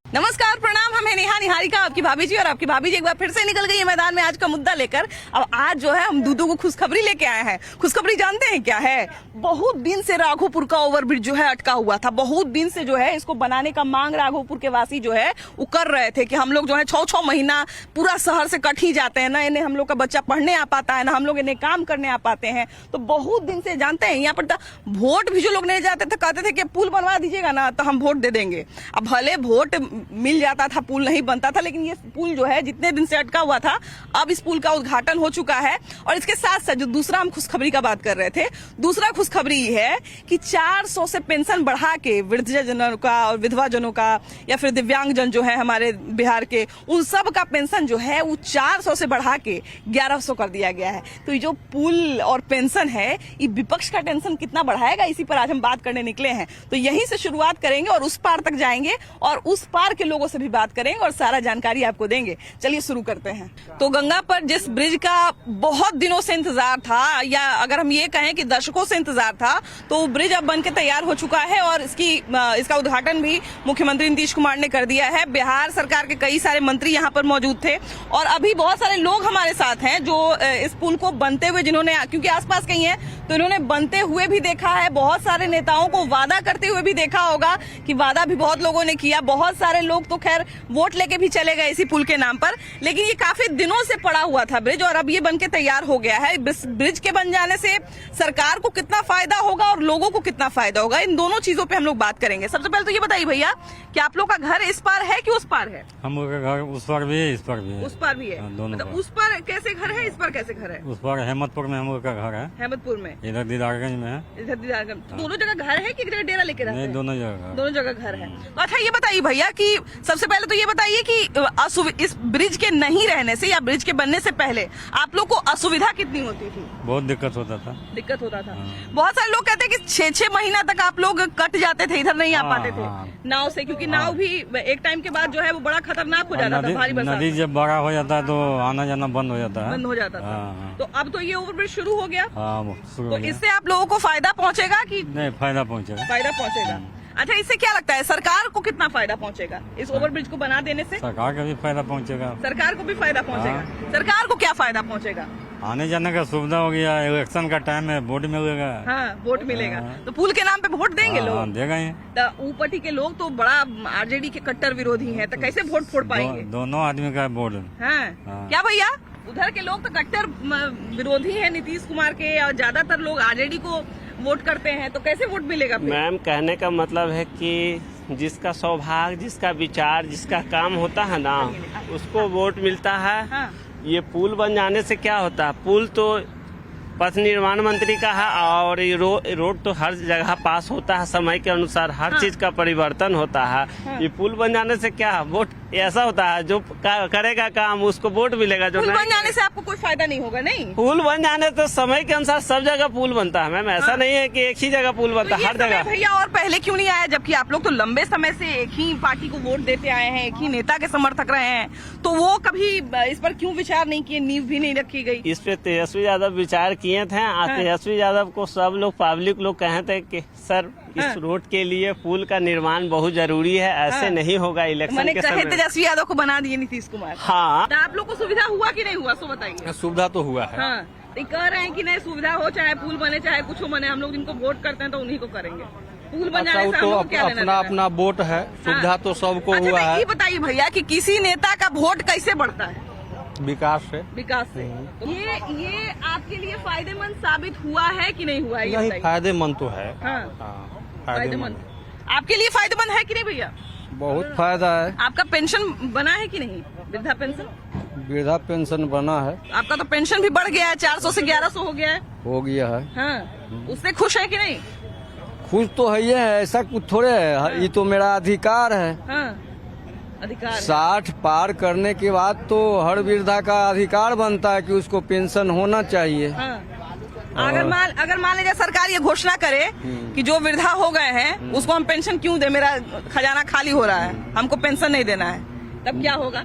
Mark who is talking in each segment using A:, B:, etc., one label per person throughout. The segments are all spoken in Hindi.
A: नमस्कार, प्रणाम। हम हैं नेहा निहारिका, आपकी भाभी जी। और आपकी भाभी जी एक बार फिर से निकल गई है मैदान में आज का मुद्दा लेकर। अब आज जो है हम दूधू को खुशखबरी लेके आए हैं। खुशखबरी जानते हैं क्या है? बहुत दिन से राघोपुर का ओवरब्रिज जो है अटका हुआ था। बहुत दिन से जो है इसको बनाने का मांग राघोपुर के वासी जो है वो कर रहे थे कि हम लोग जो है 6-6 महीना पूरा शहर से कट ही जाते हैं ना, इन्हें हम लोग का बच्चा पढ़ने आ पाता है ना, हम लोग इन्हें काम करने आ पाते हैं। तो बहुत दिन से जानते हैं यहाँ पर वोट भी जो लोग नहीं जाते थे, कहते थे कि पुल बनवा दीजिएगा ना तो हम वोट दे देंगे। अब भले वोट मिल जाता था, पुल नहीं बनता था, लेकिन ये पुल जो है जितने दिन से अटका हुआ था, अब इस पुल का उद्घाटन हो चुका है। और इसके साथ साथ जो दूसरा हम खुशखबरी का बात कर रहे थे, दूसरा खुशखबरी ये है कि 400 से पेंशन बढ़ा के वृद्धजनों का और विधवा जनों का या फिर दिव्यांगजन जो है हमारे बिहार के, उन सब का पेंशन जो है वो 400 से बढ़ा के 1100 कर दिया गया है। तो ये जो पुल और पेंशन है, ये विपक्ष का टेंशन कितना बढ़ाएगा, इसी पर आज हम बात करने निकले हैं। तो यहीं से शुरुआत करेंगे और उस पार तक जाएंगे और उस पार के लोगों से भी बात करेंगे और सारा जानकारी आपको देंगे। चलिए शुरू करते हैं। तो गंगा पर जिस ब्रिज का बहुत दिनों से इंतजार था, या अगर हम ये कहें कि दशकों से इंतजार था, तो वो ब्रिज अब बनके तैयार हो चुका है और इसका उद्घाटन भी मुख्यमंत्री नीतीश कुमार ने कर दिया है। बिहार सरकार के कई सारे मंत्री यहाँ पर मौजूद थे और अभी बहुत सारे लोग हमारे साथ हैं जो इस पुल को बनते हुए, जिन्होंने, क्योंकि आसपास कहीं है तो इन्होंने बनते हुए भी देखा है। बहुत सारे नेताओं को वादा करते हुए भी देखा होगा कि वादा भी बहुत लोगों ने किया। बहुत सारे लोग तो खैर वोट लेके भी चले गए इसी पुल के नाम पर, लेकिन ये काफी दिनों से पड़ा हुआ था ब्रिज और अब ये बनके तैयार हो गया है। ब्रिज के बन जाने से सरकार को कितना फायदा होगा और लोगों को कितना फायदा होगा, इन दोनों चीजों पे हम लोग बात करेंगे। सबसे पहले तो ये बताइए भैया कि आप लोग का घर इस पार है कि उस पार है?
B: हम लोग का घर उस पार भी है, इस पार भी है।
A: उस पार भी है,
B: दोनों
A: मतलब उस पर कैसे घर है, इस पर कैसे घर है?
B: उस पार हेमतपुर में हम लोग का घर है।
A: हेमतपुर में,
B: इधर दीदारगंज में है।
A: इधर दीदारगंज। तो दोनों जगह घर है कि एक जगह डेरा लेके रहते हैं?
B: दोनों जगह,
A: दोनों जगह घर है। तो अच्छा ये बताइए भैया कि सबसे पहले तो ये बताइए कि इस ब्रिज के नहीं रहने से या ब्रिज के बनने से पहले आप लोग को असुविधा कितनी होती थी?
B: बहुत दिक्कत होता था।
A: दिक्कत होता था। बहुत सारे लोग कहते हैं कि 6-6 महीना तक आप लोग कट जाते थे, इधर नहीं आ पाते थे नाव से, क्योंकि नाव भी एक टाइम के बाद जो है वो बड़ा खतरनाक हो जाता था। भारी बरसात,
B: नदी जब बड़ा हो जाता है तो आना जाना बंद हो जाता है।
A: बंद हो जाता था। तो अब तो ये ओवरब्रिज शुरू हो गया, तो इससे आप लोगों को फायदा पहुंचेगा कि
B: नहीं? फायदा पहुंचेगा।
A: फायदा पहुंचेगा। अच्छा, इससे क्या लगता है सरकार को कितना फायदा पहुंचेगा इस ओवरब्रिज को बना देने से?
B: सरकार का भी फायदा पहुंचेगा।
A: सरकार को भी फायदा पहुंचेगा। सरकार को क्या फायदा पहुंचेगा?
B: आने जाने का सुविधा हो गया। इलेक्शन का टाइम है, वोट मिलेगा।
A: हाँ, वोट मिलेगा। तो पुल के नाम पे वोट देंगे लोग?
B: देगा।
A: तो ऊपटी के लोग तो बड़ा आरजेडी के कट्टर विरोधी हैं, तो कैसे वोट फोड़ पाएंगे?
B: दोनों आदमी का वोट।
A: हाँ। क्या भैया, उधर के लोग तो कट्टर विरोधी हैं नीतीश कुमार के और ज्यादातर लोग आरजेडी को वोट करते हैं, तो कैसे वोट मिलेगा?
C: मैम, कहने का मतलब है कि जिसका सौभाग्य, जिसका विचार, जिसका काम होता है ना, उसको वोट मिलता है।
A: हाँ।
C: ये पुल बन जाने से क्या होता है? पुल तो पथ निर्माण मंत्री का है और ये रोड तो हर जगह पास होता है, समय के अनुसार हर चीज का परिवर्तन होता है। ये पुल बन जाने से क्या वोट ऐसा होता है, जो करेगा काम उसको वोट मिलेगा। जो
A: पुल बन जाने से आपको कोई फायदा नहीं होगा? नहीं,
C: पुल बन जाने तो समय के अनुसार सब जगह पुल बनता है मैम, ऐसा नहीं है कि एक ही जगह पुल बनता है। हर जगह।
A: भैया और पहले क्यों नहीं आया, जबकि आप लोग तो लंबे समय से एक ही पार्टी को वोट देते आए हैं, एक ही नेता के समर्थक रहे हैं, तो वो कभी इस पर क्यों विचार नहीं किए, नींव भी नहीं रखी गई?
C: इस पे तेजस्वी यादव विचार किए थे। तेजस्वी यादव को सब लोग, पब्लिक लोग कहे थे कि सर इस रोड के लिए पुल का निर्माण बहुत जरूरी है, ऐसे नहीं होगा इलेक्शन के समय।
A: तेजस्वी यादव को बना दिए नीतीश कुमार।
C: हाँ।
A: तो आप लोग को सुविधा हुआ कि नहीं हुआ, सो बताइए।
D: सुविधा तो हुआ है।
A: हाँ, तो कह रहे हैं कि नहीं, सुविधा हो, चाहे पुल बने चाहे कुछ हो, बने हम लोग जिनको वोट करते हैं तो उन्हीं को करेंगे। पुल बन जाने से हम लोग क्या लेना?
D: अपना अपना वोट है, सुविधा तो सबको हुआ है।
A: ये बताइए भैया कि किसी नेता का वोट कैसे बढ़ता है?
D: विकास से।
A: विकास से। तो ये आपके लिए फायदेमंद साबित हुआ है कि नहीं हुआ?
D: नहीं, फायदेमंद तो है।
A: हाँ,
D: फायदेमंद।
A: आपके लिए फायदेमंद है कि नहीं भैया?
D: बहुत फायदा है।
A: आपका पेंशन बना है कि नहीं, वृद्धा पेंशन?
D: वृद्धा पेंशन बना है।
A: आपका तो पेंशन भी बढ़ गया है, 400 से 1100 हो गया है।
D: हो गया है।
A: हाँ, उससे खुश है कि नहीं?
D: खुश तो है, ये है, ऐसा कुछ थोड़े है, ये तो मेरा अधिकार है।
A: हाँ, अधिकार।
D: 60 पार करने के बाद तो हर वृद्धा का अधिकार बनता है कि उसको पेंशन होना चाहिए।
A: हाँ। अगर मान लीजिए सरकार ये घोषणा करे कि जो वृद्धा हो गए हैं उसको हम पेंशन क्यों दे, मेरा खजाना खाली हो रहा है, हमको पेंशन नहीं देना है, तब क्या होगा?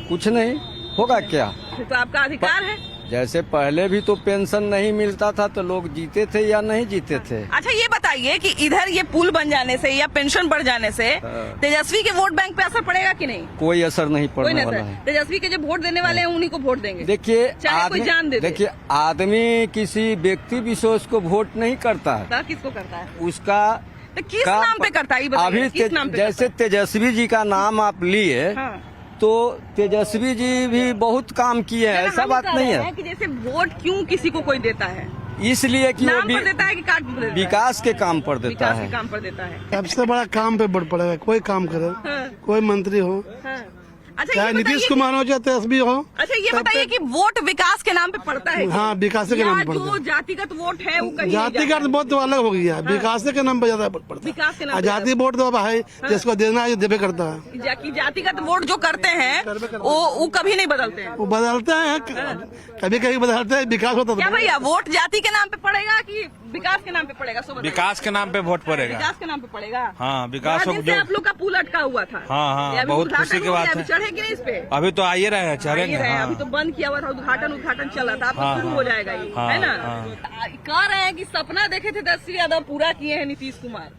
D: कुछ नहीं होगा। क्या?
A: तो आपका अधिकार है।
D: जैसे पहले भी तो पेंशन नहीं मिलता था तो लोग जीते थे या नहीं जीते थे।
A: अच्छा ये बताइए कि इधर ये पुल बन जाने से या पेंशन बढ़ जाने से तेजस्वी के वोट बैंक पे असर पड़ेगा कि नहीं?
D: कोई असर नहीं
A: कोई
D: पड़ने
A: नहीं
D: वाला
A: असर।
D: है।
A: तेजस्वी के जो वोट देने वाले हैं उन्हीं को वोट देंगे।
D: देखिए
A: चाहे कोई जान दे दे।
D: देखिए आदमी किसी व्यक्ति विशेष को वोट नहीं करता है,
A: तो किसको करता है?
D: उसका
A: तो किस नाम पे करता है ये बताइए,
D: अभी
A: किस नाम पे
D: जैसे तेजस्वी जी का नाम आप लिए,
A: हाँ।
D: तो तेजस्वी जी भी बहुत काम किए हैं, ऐसा बात नहीं है
A: कि जैसे वोट क्यों किसी को कोई देता है,
D: इसलिए कि
A: नाम
D: वो
A: पर देता है कि कार्ड पर देता है?
D: विकास के काम पर देता
A: विकास
D: है।
A: के काम पर देता है।
E: सबसे बड़ा काम पे बढ़ पड़ेगा, कोई काम करे,
A: हाँ।
E: कोई मंत्री हो,
A: हाँ। अच्छा
E: चाहे
A: ये
E: नीतीश
A: बताइए
E: कुमार हो चाहे तेजस्वी हो।
A: अच्छा ये बताइए कि वोट विकास के नाम पे पड़ता है?
E: हाँ, विकास के नाम पे पड़ता
A: जो
E: है।
A: जातिगत वोट है वो कहीं नहीं
E: जातिगत
A: जाता है।
E: वोट तो अलग हो गया, विकास के नाम पे ज्यादा पड़ता है।
A: विकास के नाम पे
E: जाति वोट तो भाई जिसको देना है देवे करता है,
A: कि जातिगत वोट जो करते हैं वो कभी नहीं बदलते हैं।
E: वो बदलते हैं, कभी कभी बदलते हैं, विकास होता
A: क्या
E: है।
A: भैया वोट जाति के नाम पे पड़ेगा कि विकास के नाम पे पड़ेगा? सो बताइए।
F: विकास के नाम पे वोट पड़ेगा।
A: विकास के नाम पे पड़ेगा।
F: हाँ, विकास
A: बड़ा दिन से
F: जो-
A: आप लोग का पुल अटका हुआ था।
F: हाँ,
A: ये अभी
F: बहुत
A: उद्घाटन
F: खुशी की
A: हो गया,
F: बात
A: अभी
F: है।
A: चढ़े कि नहीं इस पे?
F: अभी तो आइए रहे हैं,
A: आ
F: चलेंगे।
A: ही रहे हैं,
F: हाँ।
A: अभी तो बंद किया हुआ था, उद्घाटन चल रहा था, अब तो
F: हाँ,
A: शुरू
F: हाँ।
A: हो जाएगा ये,
F: हाँ,
A: है ना?
F: हाँ।
A: कह रहे हैं कि सपना देखे थे तेजस्वी यादव, पूरा किए हैं नीतीश कुमार।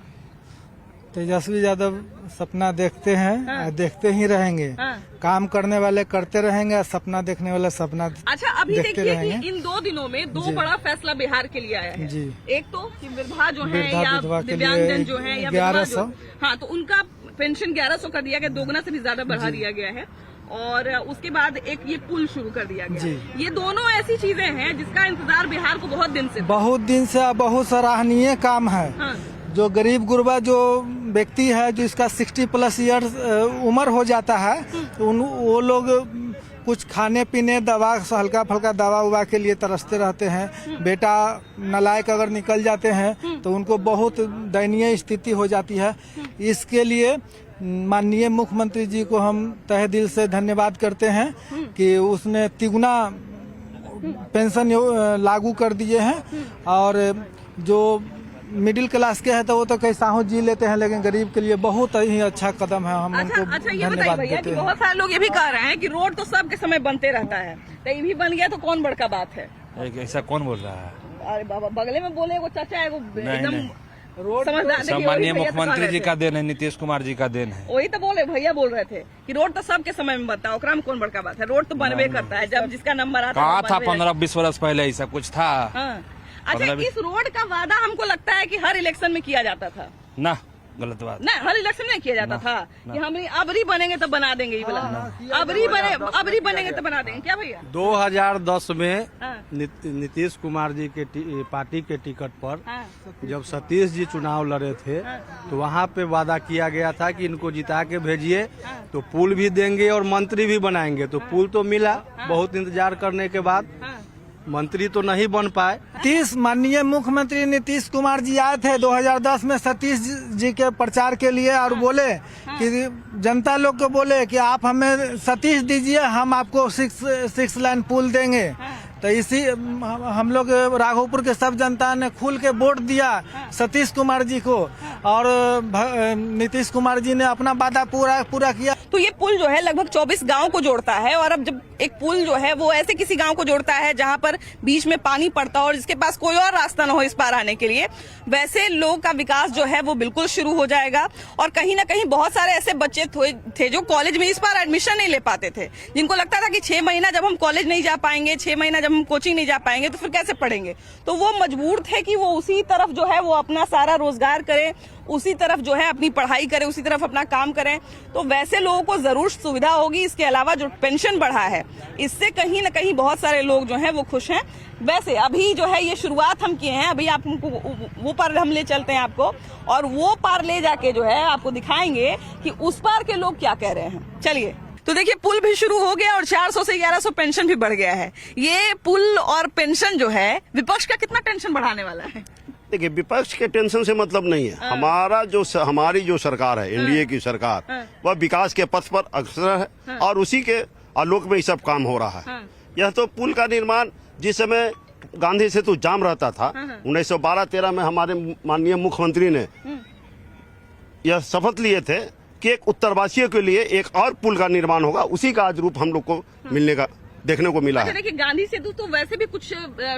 G: तेजस्वी यादव सपना देखते हैं
A: हाँ।
G: और देखते ही रहेंगे।
A: हाँ।
G: काम करने वाले करते रहेंगे और सपना देखने वाले सपना
A: अच्छा अभी
G: देखते
A: देखिए
G: रहेंगे।
A: कि इन 2 दिनों में 2
G: जी।
A: बड़ा फैसला बिहार के लिए आया है।
G: जी।
A: एक तो कि विधवा जो है
G: विधवा
A: या
G: विधवा के
A: दिव्यांगजन
G: लिए
A: जो है या विधवा
G: 1100
A: जो, हाँ तो उनका पेंशन 1100 कर दिया गया, दोगुना से भी ज्यादा बढ़ा दिया गया है। और उसके बाद एक ये पुल शुरू कर दिया गया।
G: जी।
A: ये दोनों ऐसी चीजें हैं जिसका इंतजार बिहार को बहुत दिन से था।
G: बहुत दिन से बहुत सराहनीय काम है।
A: हाँ।
G: जो गरीब गुरबा जो व्यक्ति है जिसका 60+ ईयर्स उम्र हो जाता है, तो वो लोग कुछ खाने पीने दवा हल्का फल्का दवा उवा के लिए तरसते रहते हैं। बेटा नालायक अगर निकल जाते हैं तो उनको बहुत दयनीय स्थिति हो जाती है। इसके लिए माननीय मुख्यमंत्री जी को हम तहे दिल से धन्यवाद करते हैं कि उसने तिगुना पेंशन लागू कर दिए हैं। और जो मिडिल क्लास के हैं तो वो तो कैसा हो जी लेते हैं, लेकिन गरीब के लिए बहुत ही अच्छा कदम है। हम उनको
A: अच्छा ये बताइए
G: धन्यवाद
A: भैया
G: देते
A: कि
G: हैं।
A: बहुत सारे लोग ये भी कह रहे हैं कि रोड तो सबके समय बनते रहता है, तो ये भी बन गया तो कौन बड़का बात है?
F: ऐसा कौन बोल रहा है?
A: अरे बाबा बगले में बोले वो चाचा है वो एकदम
F: नहीं।
A: समझदार। देखिए, वही
F: सम्मानीय
A: भैया तो कह
F: मुख्यमंत्री
A: रहे
F: जी
A: थे।
F: का देन है, नीतीश कुमार जी का देन है।
A: वही तो बोले भैया बोल रहे थे कि रोड तो सबके समय में बनता है, ओकरा में कौन बड़का बात है? रोड तो बनबे करता है, जब जिसका नंबर आता है
F: कहा
A: वो
F: था
A: बनबे
F: 15-20 वर्ष पहले ऐसा कुछ था?
A: हाँ। अच्छा
F: 15-20
A: इस रोड का वादा हमको लगता है कि हर इलेक्शन में किया जाता था
F: ना, गलत बात।
A: ना, हर इलेक्शन में किया जाता था कि हम अबरी बनेंगे तो बना देंगे ये वाला, अबरी बनेंगे तो बना देंगे। क्या भैया?
D: 2010 में
A: हाँ।
D: नीतीश कुमार जी के पार्टी के टिकट पर
A: हाँ।
D: जब सतीश जी चुनाव लड़े थे तो वहाँ पे वादा किया गया था कि इनको जिता के भेजिए तो पुल भी देंगे और मंत्री भी बनाएंगे। तो पुल तो मिला, बहुत इंतजार करने के बाद मंत्री तो नहीं बन पाए।
G: माननीय मुख्यमंत्री नीतीश कुमार जी आए थे 2010 में सतीश जी के प्रचार के लिए और बोले कि जनता लोग को बोले कि आप हमें सतीश दीजिए, हम आपको 6 लाइन पुल देंगे। तो इसी हम लोग राघोपुर के सब जनता ने खुल के वोट दिया सतीश कुमार जी को, और नीतीश कुमार जी ने अपना वादा पूरा किया।
A: तो ये पुल जो है लगभग 24 गांव को जोड़ता है, और अब जब एक पुल जो है वो ऐसे किसी गांव को जोड़ता है जहां पर बीच में पानी पड़ता हो और जिसके पास कोई और रास्ता न हो इस पार आने के लिए, वैसे लोगों का विकास जो है वो बिल्कुल शुरू हो जाएगा। और कहीं ना कहीं बहुत सारे ऐसे बच्चे थे जो कॉलेज में इस बार एडमिशन नहीं ले पाते थे, जिनको लगता था कि 6 महीना जब हम कॉलेज नहीं जा पाएंगे, 6 महीना जब हम कोचिंग नहीं जा पाएंगे तो फिर कैसे पढ़ेंगे। तो वो मजबूर थे कि वो उसी तरफ जो है वो अपना सारा रोजगार करें, उसी तरफ जो है अपनी पढ़ाई करें, उसी तरफ अपना काम करें। तो वैसे लोगों को जरूर सुविधा होगी। इसके अलावा जो पेंशन बढ़ा है इससे कहीं ना कहीं बहुत सारे लोग जो हैं वो खुश हैं। वैसे अभी जो है ये शुरुआत हम किए हैं, अभी आप हमको वो पार हम ले चलते हैं आपको, और वो पार ले जाके जो है आपको दिखाएंगे कि उस पार के लोग क्या कह रहे हैं। चलिए, तो देखिए पुल भी शुरू हो गया और 400 से 1100 पेंशन भी बढ़ गया है। ये पुल और पेंशन जो है विपक्ष का कितना टेंशन बढ़ाने वाला है?
H: देखिए विपक्ष के टेंशन से मतलब नहीं है। हमारी जो सरकार है, एनडीए की सरकार, वह विकास के पथ पर अग्रसर है और उसी के आलोक में ये सब काम हो रहा है। यह तो पुल का निर्माण जिस समय गांधी सेतु जाम रहता था 1912-13 में हमारे माननीय मुख्यमंत्री ने यह शपथ लिए थे कि एक उत्तरवासियों के लिए एक और पुल का निर्माण होगा, उसी का आज रूप हम लोग को मिलने का देखने को मिला
A: अच्छा
H: है।
A: देखिए, गांधी सेतु तो वैसे भी कुछ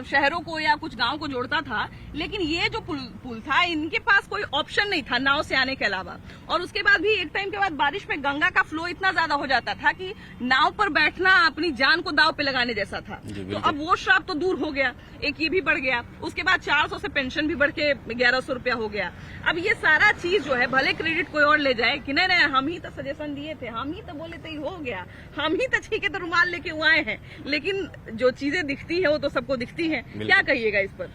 A: शहरों को या कुछ गांव को जोड़ता था, लेकिन ये जो पुल था, इनके पास कोई ऑप्शन नहीं था नाव से आने के अलावा। और उसके बाद भी एक टाइम के बाद बारिश में गंगा का फ्लो इतना ज्यादा हो जाता था कि नाव पर बैठना अपनी जान को दाव पे लगाने जैसा था। तो अब वो श्राप तो दूर हो गया, एक ये भी बढ़ गया। उसके बाद 400 से पेंशन भी बढ़ के 1100 रुपया हो गया। अब ये सारा चीज जो है, भले क्रेडिट कोई और ले जाए कि नहीं हम ही तो सजेशन दिए थे, हम ही तो बोले थे, हो गया, हम ही तो ठीक है तो रुमाल लेके आए हैं, लेकिन जो चीजें दिखती है वो तो सबको दिखती हैं। क्या कहिएगा इस पर?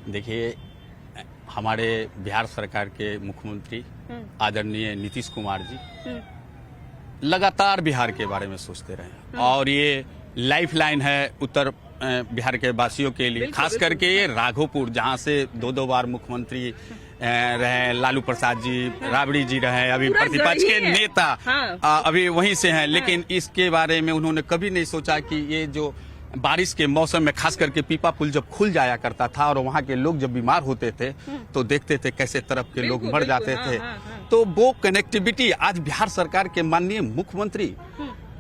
I: देखिए, हमारे बिहार सरकार के मुख्यमंत्री आदरणीय नीतीश कुमार जी लगातार बिहार के बारे में सोचते रहे और ये लाइफ लाइन है उत्तर बिहार के वासियों के लिए, खास करके ये राघोपुर, जहाँ से दो बार मुख्यमंत्री रहे लालू प्रसाद जी, राबड़ी जी रहे, अभी प्रतिपक्ष के नेता अभी वहीं से हैं। लेकिन इसके बारे में उन्होंने कभी नहीं सोचा कि ये जो बारिश के मौसम में खास करके पीपा पुल जब खुल जाया करता था और वहाँ के लोग जब बीमार होते थे तो देखते थे कैसे तरफ के लोग मर जाते थे। तो वो कनेक्टिविटी आज बिहार सरकार के माननीय मुख्यमंत्री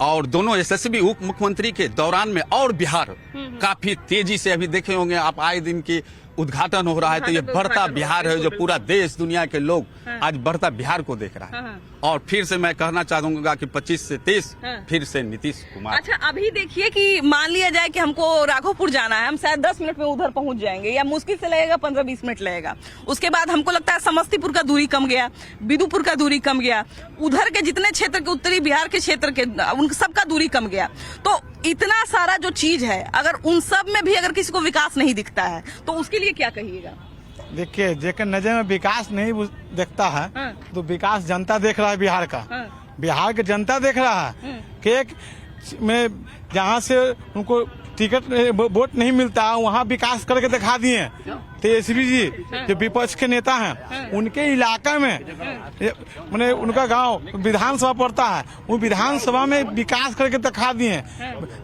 I: और दोनों यशस्वी उप मुख्यमंत्री के दौरान में और बिहार काफी तेजी से, अभी देखे होंगे आप, आए दिन की उद्घाटन हो रहा है। तो ये बढ़ता बिहार है जो पूरा देश दुनिया के लोग आज बढ़ता बिहार को देख रहा है। और फिर से मैं कहना चाहूंगा कि 25 से 23 फिर से नीतीश कुमार।
A: अच्छा, अभी देखिए कि मान लिया जाए कि हमको राघोपुर जाना है, हम शायद 10 मिनट में उधर पहुंच जाएंगे या मुश्किल से लगेगा 15-20 मिनट लगेगा। उसके बाद हमको लगता है समस्तीपुर का दूरी कम गया, बिदुपुर का दूरी कम गया, उधर के जितने क्षेत्र के उत्तरी बिहार के क्षेत्र के उन सबका दूरी कम गया। तो इतना सारा जो चीज है, अगर उन सब में भी अगर किसी को विकास नहीं दिखता है तो उसके लिए क्या कहिएगा?
G: देखिए, जेकर नजर में विकास नहीं दिखता है तो विकास जनता देख रहा है बिहार का। बिहार की जनता देख रहा है कि एक में जहाँ से उनको टिकट वोट नहीं मिलता वहाँ विकास करके दिखा दिए। तेजस्वी जी जो विपक्ष के नेता हैं, उनके इलाका में मैंने उनका गांव विधानसभा पड़ता है, वो विधानसभा में विकास करके दिखा दिए।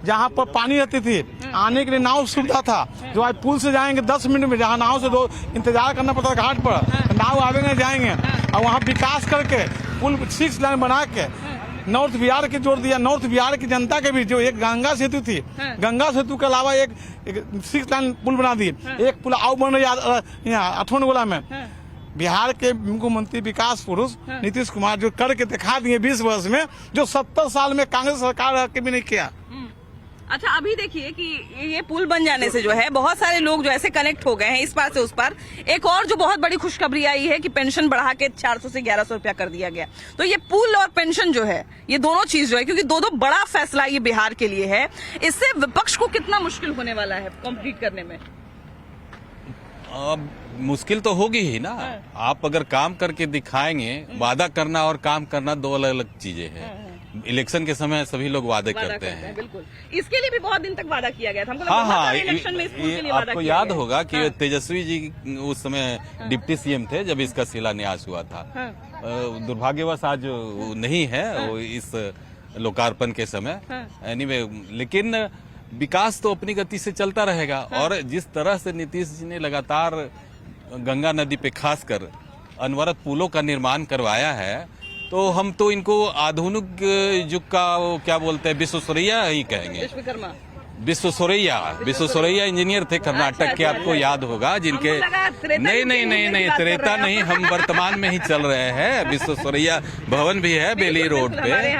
G: जहाँ पर पानी रहती थी, आने के लिए नाव सुविधा था, जो आज पुल से जाएंगे 10 मिनट में, जहाँ नाव से इंतजार करना पड़ता है घाट पर, नाव आवेंगे जाएंगे और वहाँ विकास करके पुल 6 लाइन बना के नॉर्थ बिहार के जोड़ दिया। नॉर्थ बिहार की जनता के भी जो एक गंगा सेतु थी, गंगा सेतु के अलावा एक 6 लाइन पुल बना दी। एक पुल आउ बन रही है यहाँ अठोनगोला में। बिहार के मुख्यमंत्री विकास पुरुष नीतीश कुमार जो करके दिखा दिए 20 वर्ष में, जो 70 साल में कांग्रेस सरकार के भी नहीं किया।
A: अच्छा, अभी देखिए कि ये पुल बन जाने से जो है बहुत सारे लोग जो ऐसे कनेक्ट हो गए हैं इस पार से उस पार। एक और जो बहुत बड़ी खुशखबरी आई है कि पेंशन बढ़ा के 400 से 1100 रुपया कर दिया गया। तो ये पुल और पेंशन जो है, ये दोनों चीज जो है, क्योंकि दो बड़ा फैसला ये बिहार के लिए है, इससे विपक्ष को कितना मुश्किल होने वाला है कंप्लीट करने में?
F: मुश्किल तो होगी ही ना। आप अगर काम करके दिखाएंगे, वादा करना और काम करना दो अलग अलग चीजें हैं। इलेक्शन के समय सभी लोग वादे करते हैं।
A: बिल्कुल, इसके लिए भी बहुत दिन तक वादा किया गया था। हमको
F: हाँ,
A: इलेक्शन में इस पुल के लिए वादा
F: आपको
A: किया
F: याद
A: गया।
F: होगा कि तेजस्वी जी उस समय डिप्टी सीएम थे जब इसका शिलान्यास हुआ था। दुर्भाग्यवश आज वो नहीं है वो इस लोकार्पण के समय। एनीवे, लेकिन विकास तो अपनी गति से चलता रहेगा। और जिस तरह से नीतीश जी ने लगातार गंगा नदी पे खासकर अनवरत पुलों का निर्माण करवाया है, तो हम तो इनको आधुनिक युग का वो क्या बोलते हैं, विश्वेश्वरैया ही कहेंगे। विश्वेश्वरैया इंजीनियर थे कर्नाटक के, आपको याद होगा, जिनके नहीं त्रेता नहीं, हम वर्तमान में ही चल रहे हैं। विश्वेश्वरैया भवन भी है बेली रोड पे।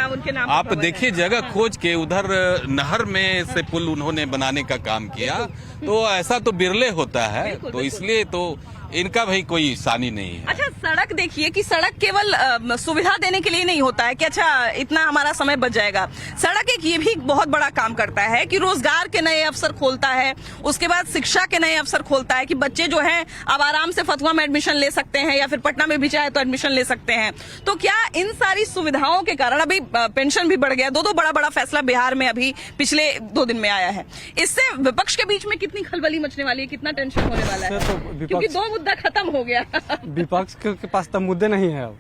F: आप देखिए, जगह खोज के उधर नहर में से पुल उन्होंने बनाने का काम किया। तो ऐसा तो बिरले होता है, तो इसलिए तो इनका भाई कोई सानी नहीं है।
A: अच्छा, सड़क देखिए कि सड़क केवल सुविधा देने के लिए नहीं होता है कि अच्छा इतना हमारा समय बच जाएगा। सड़क एक ये भी बहुत बड़ा काम करता है कि रोजगार के नए अवसर खोलता है, उसके बाद शिक्षा के नए अवसर खोलता है कि बच्चे जो हैं अब आराम से फतुहा में एडमिशन ले सकते हैं या फिर पटना में भी चाहे तो एडमिशन ले सकते हैं। तो क्या इन सारी सुविधाओं के कारण अभी पेंशन भी बढ़ गया, दो बड़ा फैसला बिहार में अभी पिछले 2 दिन में आया है, इससे विपक्ष के बीच में कितनी खलबली मचने वाली है, कितना टेंशन होने वाला है? क्योंकि 2 मुद्दा खत्म हो गया।
J: विपक्ष के पास तो मुद्दे नहीं है अब,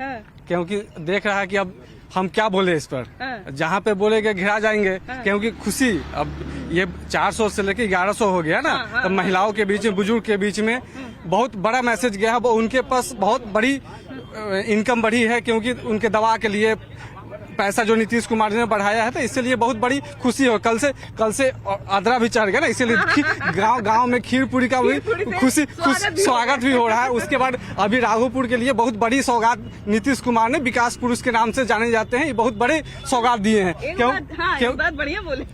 J: क्योंकि देख रहा है कि अब हम क्या बोले इस पर। जहाँ पे बोलेंगे घिरा जाएंगे, क्योंकि खुशी अब ये 400 से लेके 1100 हो गया ना। तो महिलाओं के बीच में, बुजुर्ग के बीच में बहुत बड़ा मैसेज गया है। उनके पास बहुत बड़ी इनकम बढ़ी है, क्योंकि उनके दवा के लिए पैसा जो नीतीश कुमार जी ने बढ़ाया है, तो इसलिए बहुत बड़ी खुशी हो। कल से आद्रा भी चढ़ गया ना, इसीलिए गांव में खीर पूरी का भी खुशी स्वागत भी हो रहा है। उसके बाद अभी राघोपुर के लिए बहुत बड़ी सौगात नीतीश कुमार ने विकास पुरुष के नाम से जाने जाते हैं, ये बहुत बड़े सौगात दिए हैं।
A: बढ़िया बोले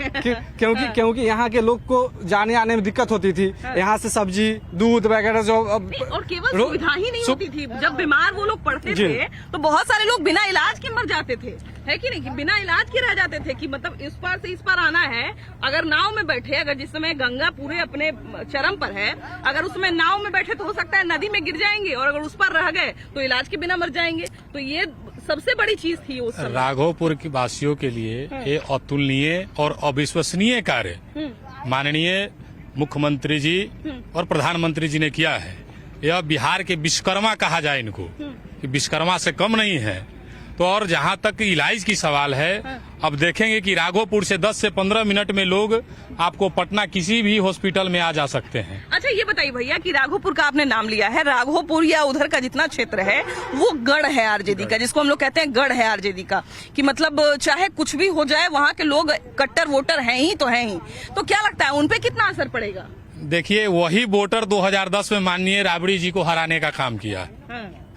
J: क्योंकि यहाँ के लोग को जाने आने में दिक्कत होती थी, यहाँ से सब्जी दूध वगैरह जो
A: और केवल सुविधा ही नहीं होती थी। जब बीमार वो लोग पड़ते थे तो बहुत सारे लोग बिना इलाज के मर जाते थे, है कि नहीं, कि बिना इलाज के रह जाते थे। कि मतलब इस पार से इस पार आना है, अगर नाव में बैठे, अगर जिस समय गंगा पूरे अपने चरम पर है, अगर उसमें नाव में बैठे तो हो सकता है नदी में गिर जाएंगे, और अगर उस पर रह गए तो इलाज के बिना मर जाएंगे। तो ये सबसे बड़ी चीज थी उस समय।
K: राघोपुर के वासियों के लिए ये अतुलनीय और अविश्वसनीय कार्य माननीय मुख्यमंत्री जी और प्रधानमंत्री जी ने किया है। यह बिहार के विश्वकर्मा कहा जाए इनको, कि विश्वकर्मा से कम नहीं है। तो और जहाँ तक इलाज की सवाल है, अब देखेंगे कि राघोपुर से 10 से 15 मिनट में लोग आपको पटना किसी भी हॉस्पिटल में आ जा सकते हैं।
A: अच्छा ये बताइए भैया कि राघोपुर का आपने नाम लिया है, राघोपुर या उधर का जितना क्षेत्र है वो गढ़ है आरजेडी का, जिसको हम लोग कहते हैं गढ़ है आरजेडी का, कि मतलब चाहे कुछ भी हो जाए वहाँ के लोग कट्टर वोटर हैं ही तो हैं ही। तो क्या लगता है उनपे कितना असर पड़ेगा?
K: देखिए, वही वोटर 2010 में माननीय राबड़ी जी को हराने का काम किया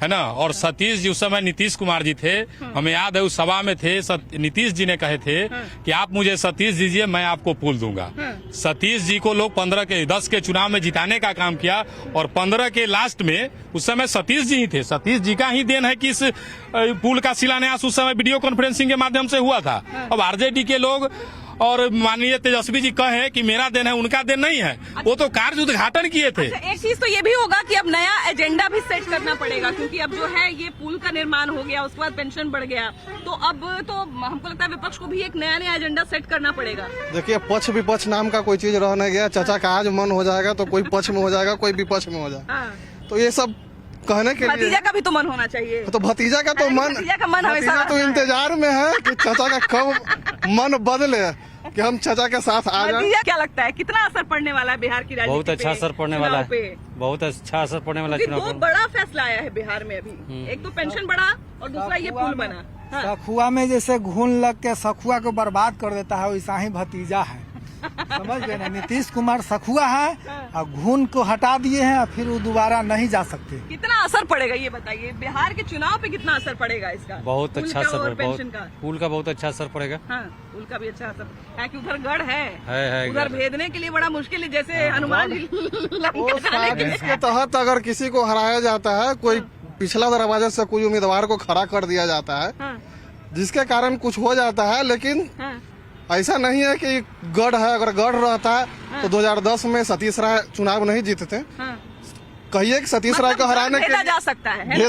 K: है ना। और सतीश जी उस समय नीतीश कुमार जी थे, हमें याद है उस सभा में थे, नीतीश जी ने कहे थे कि आप मुझे सतीश दीजिए, मैं आपको पुल दूंगा। सतीश जी को लोग 10 के चुनाव में जिताने का काम किया, और 15 के लास्ट में उस समय सतीश जी ही थे। सतीश जी का ही देन है कि इस पुल का शिलान्यास उस समय वीडियो कॉन्फ्रेंसिंग के माध्यम से हुआ था। अब आरजेडी के लोग और माननीय तेजस्वी जी कहे कि मेरा दिन है, उनका दिन नहीं है, वो तो कार्य उद्घाटन किए थे।
A: अच्छा, एक चीज तो ये भी होगा कि अब नया एजेंडा भी सेट करना पड़ेगा, क्योंकि अब जो है ये पुल का निर्माण हो गया, उसके बाद पेंशन बढ़ गया, तो अब तो हमको लगता है विपक्ष को भी एक नया एजेंडा सेट करना पड़ेगा।
E: देखिए, पक्ष विपक्ष नाम का कोई चीज रह नहीं गया। चाचा का आज मन हो जाएगा तो कोई पक्ष में हो जाएगा, कोई विपक्ष में हो जाएगा। तो ये सब कहने के लिए
A: भतीजा का भी तो मन होना चाहिए।
E: तो भतीजा का तो मन, भतीजा तो इंतजार में है कि चाचा का कब मन बदले कि हम चाचा के साथ आ जाए।
A: क्या लगता है कितना असर पड़ने वाला है बिहार की राजनीति?
B: बहुत अच्छा असर पड़ने वाला है, बहुत अच्छा असर पड़ने वाला है।
A: दो बड़ा फैसला आया है बिहार में अभी, एक तो पेंशन बढ़ा और दूसरा ये पुल बना।
G: सखुआ में जैसे घून लग के सखुआ को बर्बाद कर देता है, वैसा ही भतीजा है। समझ गए ना, नीतीश कुमार सखुआ है और घून को हटा दिए हैं, और फिर वो दोबारा नहीं जा सकते।
A: कितना असर पड़ेगा ये बताइए, बिहार के चुनाव पे कितना असर पड़ेगा इसका?
B: बहुत अच्छा असर
A: पड़ेगा,
B: पुल का बहुत अच्छा असर पड़ेगा।
A: हाँ, पुल का भी अच्छा असर है कि उधर गढ़ है, उधर भेदने के लिए बड़ा मुश्किल है, जैसे हनुमान जी
E: साजिश के तहत अगर किसी को हराया जाता है, कोई पिछला दरवाजे से कोई उम्मीदवार को खड़ा कर दिया जाता है, जिसके कारण कुछ हो जाता है। लेकिन ऐसा नहीं है कि गढ़ है, अगर गढ़ रहता है तो 2010 में सतीश राय चुनाव नहीं जीतते। कहिए कि सतीश राय को हराने के
A: भेदा जा सकता है,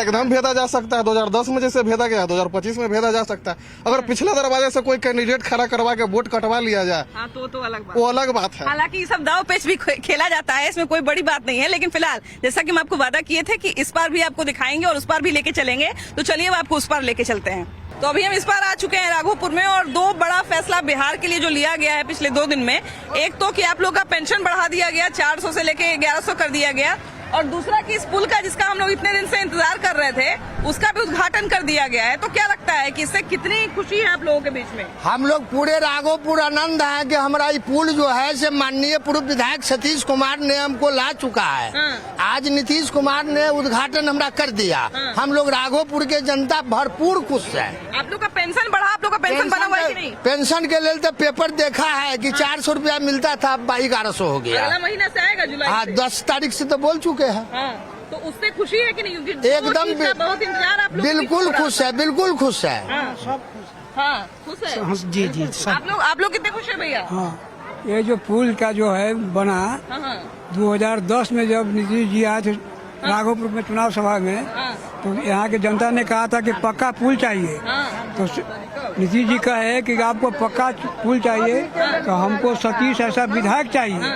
E: एकदम भेदा जा सकता है। 2010 में जैसे भेदा गया, 2025 में भेदा जा सकता है। अगर पिछले दरवाजे से कोई कैंडिडेट खड़ा करवा के वोट कटवा लिया जाए,
A: तो अलग बात,
E: वो अलग बात है।
A: हालांकि ये सब दाव पेच भी खेला जाता है, इसमें कोई बड़ी बात नहीं है। लेकिन फिलहाल जैसा कि हम आपको वादा किए थे कि इस बार भी आपको दिखाएंगे और उस बार भी लेके चलेंगे, तो चलिए अब आपको उस पार लेके चलते हैं। तो अभी हम इस बार आ चुके हैं राघोपुर में, और दो बड़ा फैसला बिहार के लिए जो लिया गया है पिछले 2 दिन में, एक तो कि आप लोग का पेंशन बढ़ा दिया गया, 400 से लेके 1100 कर दिया गया, और दूसरा कि इस पुल का जिसका हम लोग इतने दिन से इंतजार कर रहे थे, उसका भी उद्घाटन कर दिया गया है। तो क्या लगता है कि इससे कितनी खुशी है आप लोगों के बीच में?
L: हम लोग पूरे राघोपुर आनंद है कि हमारा ये पुल जो है से माननीय पूर्व विधायक सतीश कुमार ने हमको ला चुका है। आज नीतीश कुमार ने उद्घाटन हमरा कर दिया। हम लोग राघोपुर के जनता भरपूर खुश है।
A: आप लोग का पेंशन बढ़ा, आप लोग का पेंशन बना हुआ है कि नहीं?
L: पेंशन के लिए तो पेपर देखा है कि 400 रुपया मिलता था, 1100 हो गया।
A: अगला महीना से आएगा, जुलाई
L: हाँ, 10 तारीख से तो बोल चुके हैं।
A: तो उससे खुशी है कि नहीं? क्योंकि
L: एकदम
A: बहुत इंतजार आप लोग
L: बिल्कुल खुश है, बिल्कुल खुश है।
A: हाँ, खुश है।
G: जी जी,
A: आप लोग कितने खुश है भैया?
G: हाँ, ये जो पुल का जो है बना 2010 में, जब नीतीश जी आए थे राघोपुर में चुनाव सभा में, तो यहाँ के जनता ने कहा था कि पक्का पुल चाहिए। तो नीतीश जी कहे कि आपको पक्का पुल चाहिए तो हमको सतीश ऐसा विधायक चाहिए।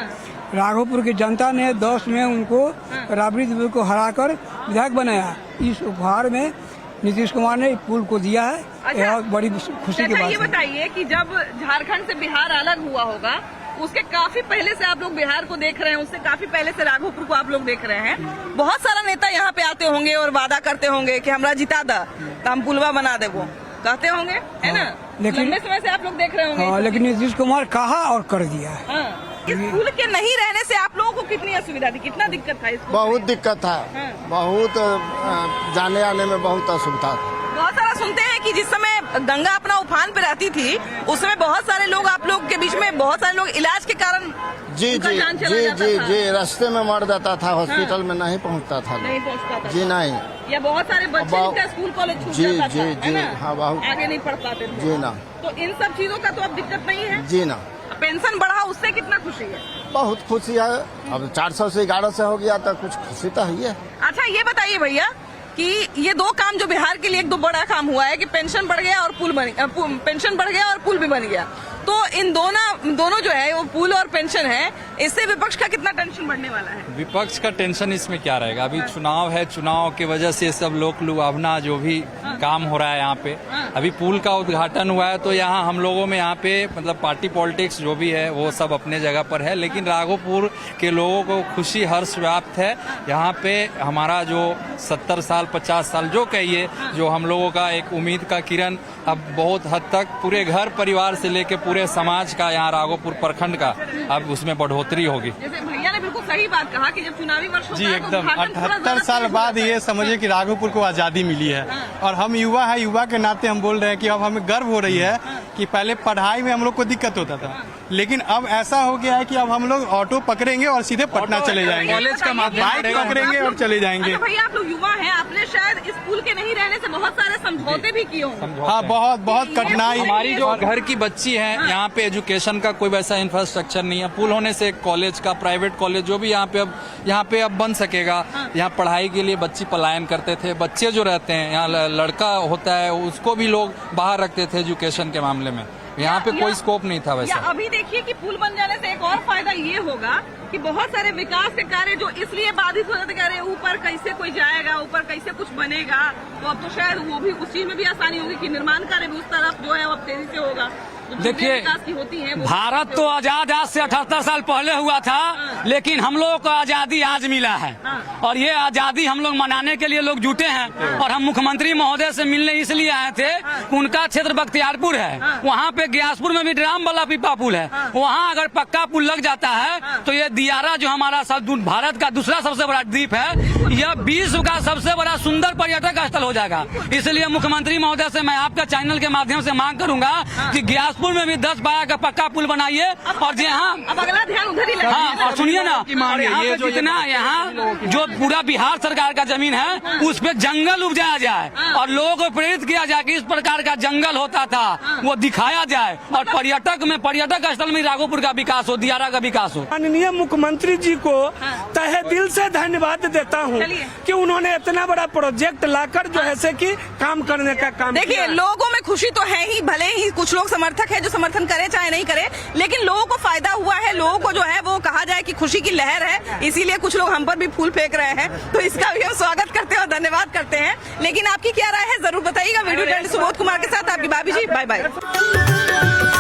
G: राघोपुर की जनता ने 10 में उनको राबड़ी देवी को हराकर विधायक बनाया। इस उपहार में नीतीश कुमार ने पुल को दिया है। यह बड़ी खुशी की बात है।
A: ये बताइए कि जब झारखंड से बिहार अलग हुआ होगा, उसके काफी पहले से आप लोग बिहार को देख रहे हैं, उससे काफी पहले से राघोपुर को आप लोग देख रहे हैं। बहुत सारा नेता यहाँ पे आते होंगे और वादा करते होंगे कि हमरा जिता दा तो हम पुलवा बना देवो। कहते होंगे, है ना?
G: लेकिन-
A: लंबे समय से आप लोग देख रहे होंगे।
G: हाँ, लेकिन नीतीश कुमार कहा और कर दिया है।
A: हाँ। इस पुल के नहीं रहने से आप लोगों को कितनी असुविधा थी, कितना दिक्कत था इसको?
L: बहुत दिक्कत था, बहुत जाने आने में बहुत असुविधा था।
A: बहुत सारा सुनते हैं कि जिस समय गंगा अपना उफान पे रहती थी उस समय बहुत सारे लोग, आप लोग के बीच में बहुत सारे लोग इलाज के कारण
L: जी
A: उनका
L: जी
A: जान चला
L: जी
A: जाता
L: जी
A: था।
L: जी रास्ते में मर जाता था, हॉस्पिटल में नहीं पहुंचता था।
A: नहीं पहुंचता था
L: जी नहीं।
A: या बहुत सारे बच्चे
L: बहुत-
A: जिनका स्कूल कॉलेज छूट
L: जी,
A: जाता
L: जी,
A: था, है
L: जी,
A: ना?
L: हाँ, बहुत।
A: आगे नहीं पढ़ पाते थे।
L: जी ना।
A: तो इन सब चीजों का तो अब दिक्कत नहीं है।
L: जी ना,
A: पेंशन बढ़ा उससे कितना खुशी है?
L: बहुत खुशी है। अब 400 से 1100 हो गया तो कुछ खुशी तो है।
A: अच्छा ये बताइए भैया कि ये दो काम जो बिहार के लिए एक दो बड़ा काम हुआ है कि पेंशन बढ़ गया और पेंशन बढ़ गया और पुल भी बन गया, तो इन दोनों जो है वो पुल और पेंशन है, इससे विपक्ष का कितना टेंशन बढ़ने वाला है?
J: विपक्ष का टेंशन इसमें क्या रहेगा? अभी चुनाव है, चुनाव की वजह से सब लोग लुभावना जो भी काम हो रहा है यहाँ पे। अभी पुल का उद्घाटन हुआ है तो यहाँ हम लोगों में यहाँ पे मतलब पार्टी पॉलिटिक्स जो भी है वो सब अपने जगह पर है, लेकिन राघोपुर के लोगों को खुशी हर्ष व्याप्त है। यहाँ पे हमारा जो 70 साल 50 साल जो कहिए, जो हम लोगों का एक उम्मीद का किरण अब बहुत हद तक पूरे घर परिवार से लेके पूरे समाज का यहाँ राघोपुर प्रखंड का अब उसमें बढ़ोतरी होगी।
A: जैसे भैया ने बिल्कुल सही बात कहा कि जब चुनावी वर्ष होता
D: जी
A: है तो
D: एकदम
A: उद्घाटन थोड़ा
D: 78
A: ज्यादा
D: साल
A: तेज
D: बाद
A: होता
D: ये
A: है।
D: समझिए कि राघोपुर को आजादी मिली है और हम युवा है, युवा के नाते हम बोल रहे हैं कि अब हमें गर्व हो रही है कि पहले पढ़ाई में हम लोग को दिक्कत होता था, लेकिन अब ऐसा हो गया है कि अब हम लोग ऑटो पकड़ेंगे और सीधे पटना चले जाएंगे,
J: कॉलेज का माध्यम
D: बाइक
J: रहेगा।
D: पकड़ेंगे और चले जाएंगे।
A: अच्छा भैया आप लोग युवा हैं, आपने शायद इस पुल के नहीं रहने से बहुत सारे समझौते भी किए होंगे।
D: हाँ, बहुत बहुत कठिनाई।
J: हमारी जो घर की बच्ची है यहाँ पे एजुकेशन का कोई वैसा इंफ्रास्ट्रक्चर नहीं है। पुल होने से कॉलेज का, प्राइवेट कॉलेज जो भी यहाँ पे अब बन सकेगा। यहाँ पढ़ाई के लिए बच्ची पलायन करते थे, बच्चे जो रहते हैं यहाँ लड़का होता है उसको भी लोग बाहर रखते थे एजुकेशन के मामले में। यहाँ पे कोई स्कोप नहीं था
A: या
J: वैसा।
A: अभी देखिए कि पुल बन जाने से एक और फायदा ये होगा कि बहुत सारे विकास के कार्य जो इसलिए बाधित हो जाते हैं, अरे ऊपर कैसे कोई जाएगा, ऊपर कैसे कुछ बनेगा, तो अब तो शायद वो भी उस चीज में भी आसानी होगी कि निर्माण कार्य भी उस तरफ जो है वो अब तेजी से होगा।
J: देखिए,
A: विकास की होती है
J: भारत तो आजाद आज से 78 साल पहले हुआ था, लेकिन हम लोगों को आजादी आज मिला है और ये आजादी हम लोग मनाने के लिए लोग जुटे हैं। और हम मुख्यमंत्री महोदय से मिलने इसलिए आए थे, उनका क्षेत्र बख्तियारपुर है, वहाँ पे ग्यासपुर में भी ड्राम वाला पीपा पुल है, वहाँ अगर पक्का पुल लग जाता है तो ये दियारा जो हमारा भारत का दूसरा सबसे बड़ा द्वीप है, यह विश्व का सबसे बड़ा सुंदर पर्यटक स्थल हो जाएगा। इसलिए मुख्यमंत्री महोदय से मैं आपका चैनल के माध्यम से मांग करूंगा कि ग्यासपुर में भी 10 पाया का पक्का पुल बनाइए और जहाँ
A: अब अगला ध्यान उधर ही लगे।
J: हाँ, और सुनिए ना, और यहाँ पे जितना यहाँ जो पूरा बिहार सरकार का जमीन है उस पे जंगल उपजाया जाए और लोगों को प्रेरित किया जाए कि इस प्रकार का जंगल होता था वो दिखाया जाए और पर्यटक स्थल में राघोपुर का विकास हो, दियारा का विकास हो।
M: माननीय मुख्यमंत्री जी को तहे दिल से धन्यवाद देता हूँ कि उन्होंने इतना बड़ा प्रोजेक्ट लाकर जो है कि काम करने का काम किया।
A: देखिए, लोगों में खुशी तो है ही, भले ही कुछ लोग समर्थक है जो समर्थन करे चाहे नहीं करे, लेकिन लोगों को फायदा हुआ है। लोगों को जो है वो कहा जाए कि खुशी की लहर है, इसीलिए कुछ लोग हम पर भी फूल फेंक रहे हैं, तो इसका भी हम स्वागत करते हैं और धन्यवाद करते हैं। लेकिन आपकी क्या राय है जरूर बताइएगा। वीडियो जर्नलिस्ट सुबोध कुमार के साथ आपकी भाभी जी, बाय बाय।